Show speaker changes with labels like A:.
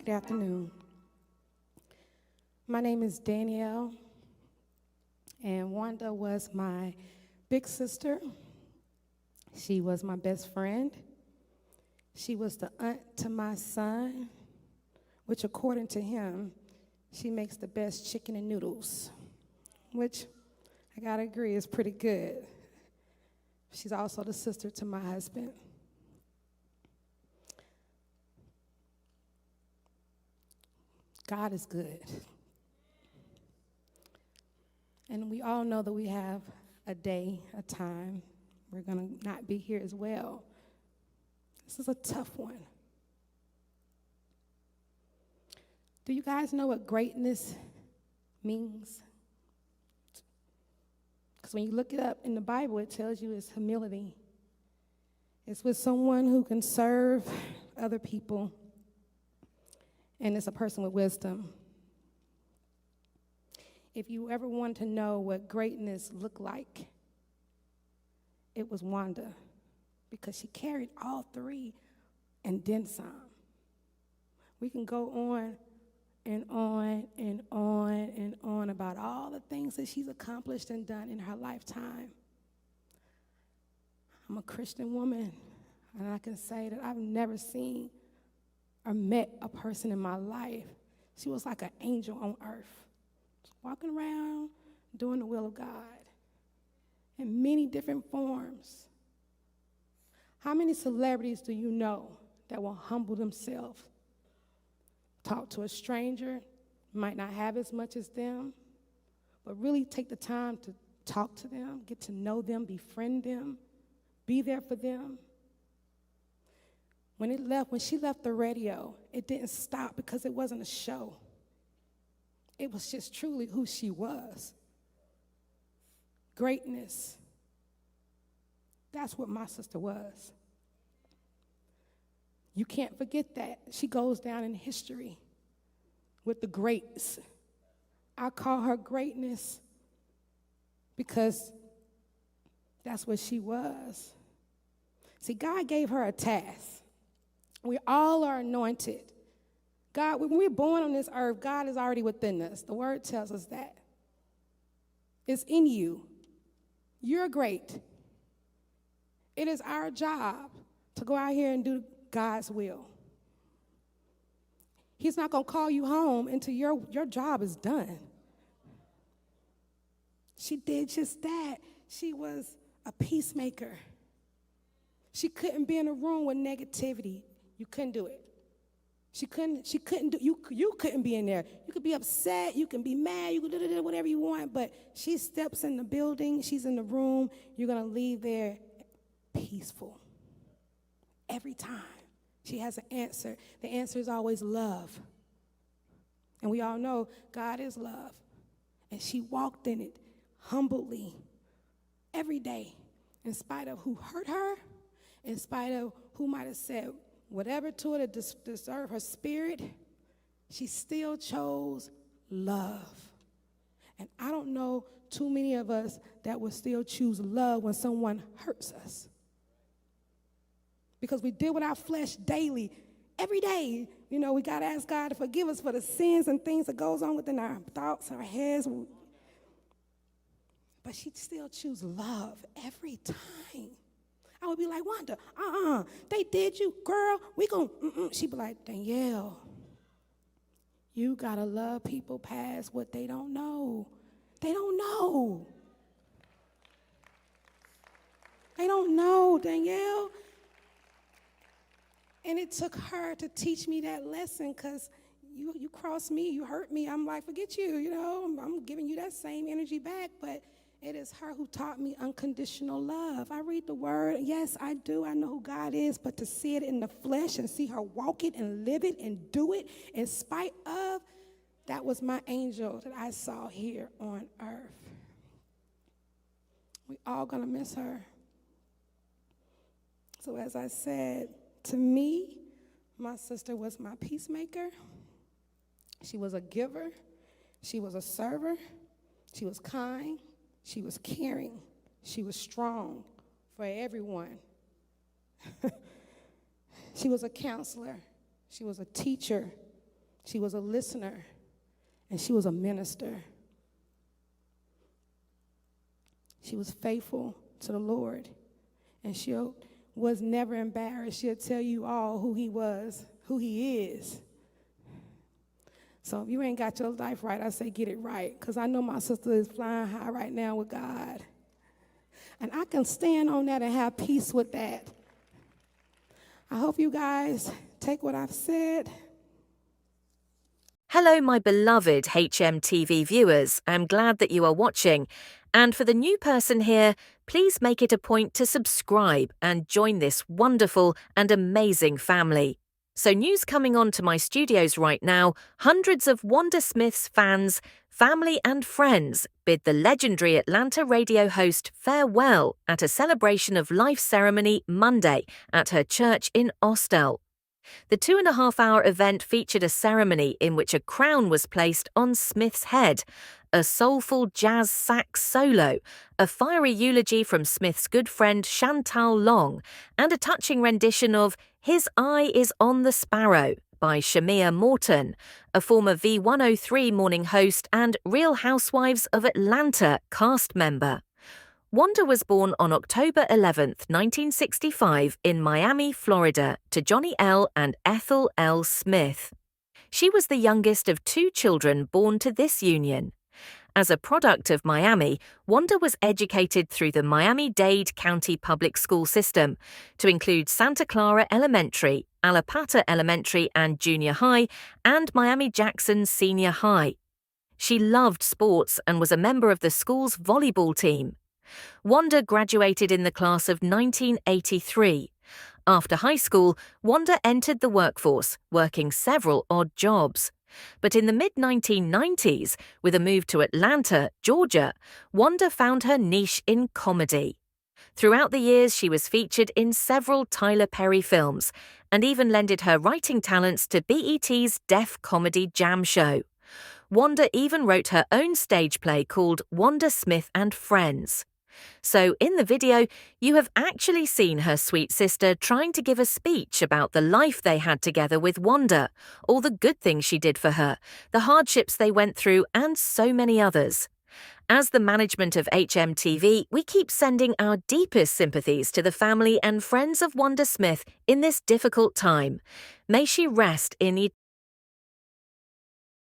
A: Good afternoon. My name is Danielle, and Wanda was my big sister. She was my best friend. She was the aunt to my son, which according to him, she makes the best chicken and noodles, which I gotta agree is pretty good. She's also the sister to my husband. God is good. And we all know that we have a day, a time. We're going to not be here as well. This is a tough one. Do you guys know what greatness means? Because when you look it up in the Bible, it tells you it's humility. It's with someone who can serve other people, and it's a person with wisdom. If you ever want to know what greatness looked like, it was Wanda, because she carried all three and then some. We can go on and on and on and on about all the things that she's accomplished and done in her lifetime. I'm a Christian woman, and I can say that I've never seen or met a person in my life. She was like an angel on earth, walking around doing the will of God in many different forms. How many celebrities do you know that will humble themselves, talk to a stranger, might not have as much as them, but really take the time to talk to them, get to know them, befriend them, be there for them? When she left the radio, it didn't stop because it wasn't a show. It was just truly who she was. Greatness. That's what my sister was. You can't forget that. She goes down in history with the greats. I call her greatness because that's what she was. See, God gave her a task. We all are anointed. God, when we're born on this earth, God is already within us. The word tells us that. It's in you. You're great. It is our job to go out here and do God's will. He's not going to call you home until your job is done. She did just that. She was a peacemaker. She couldn't be in a room with negativity. You couldn't do it. She couldn't do. You couldn't be in there. You could be upset. You can be mad. You could do whatever you want. But she steps in the building. She's in the room. You're gonna leave there peaceful. Every time she has an answer. The answer is always love. And we all know God is love. And she walked in it humbly every day, in spite of who hurt her, in spite of who might have said whatever to her to deserve her spirit, she still chose love. And I don't know too many of us that will still choose love when someone hurts us. Because we deal with our flesh daily, every day. You know, we got to ask God to forgive us for the sins and things that goes on within our thoughts, our heads. But she still choose love every time. I would be like, Wanda, they did you, girl. We gon' She'd be like, Danielle, you gotta love people past what they don't know. They don't know. They don't know, Danielle. And it took her to teach me that lesson, because you crossed me, you hurt me. I'm like, forget you, you know. I'm giving you that same energy back, but it is her who taught me unconditional love. I read the word. Yes, I do. I know who God is, but to see it in the flesh and see her walk it and live it and do it in spite of, that was my angel that I saw here on earth. We all gonna miss her. So as I said, to me, my sister was my peacemaker. She was a giver. She was a server. She was kind. She was caring. She was strong for everyone. She was a counselor. She was a teacher. She was a listener, and she was a minister. She was faithful to the Lord, and she was never embarrassed. She'll tell you all who he was, who he is. So if you ain't got your life right, I say get it right, because I know my sister is flying high right now with God. And I can stand on that and have peace with that. I hope you guys take what I've said.
B: Hello, my beloved HMTV viewers. I'm glad that you are watching. And for the new person here, please make it a point to subscribe and join this wonderful and amazing family. So news coming on to my studios right now, hundreds of Wanda Smith's fans, family and friends bid the legendary Atlanta radio host farewell at a celebration of life ceremony Monday at her church in Austell. The 2.5-hour event featured a ceremony in which a crown was placed on Smith's head, a soulful jazz sax solo, a fiery eulogy from Smith's good friend Chantal Long, and a touching rendition of His Eye is on the Sparrow by Shamia Morton, a former V103 morning host and Real Housewives of Atlanta cast member. Wanda was born on October 11, 1965 in Miami, Florida, to Johnny L. and Ethel L. Smith. She was the youngest of 2 children born to this union. As a product of Miami, Wanda was educated through the Miami-Dade County Public School System, to include Santa Clara Elementary, Alapata Elementary and Junior High, and Miami-Jackson Senior High. She loved sports and was a member of the school's volleyball team. Wanda graduated in the class of 1983. After high school, Wanda entered the workforce, working several odd jobs. But in the mid-1990s, with a move to Atlanta, Georgia, Wanda found her niche in comedy. Throughout the years, she was featured in several Tyler Perry films and even lended her writing talents to BET's Def Comedy Jam show. Wanda even wrote her own stage play called Wanda Smith and Friends. So in the video, you have actually seen her sweet sister trying to give a speech about the life they had together with Wanda, all the good things she did for her, the hardships they went through, and so many others. As the management of HMTV, we keep sending our deepest sympathies to the family and friends of Wanda Smith in this difficult time. May she rest in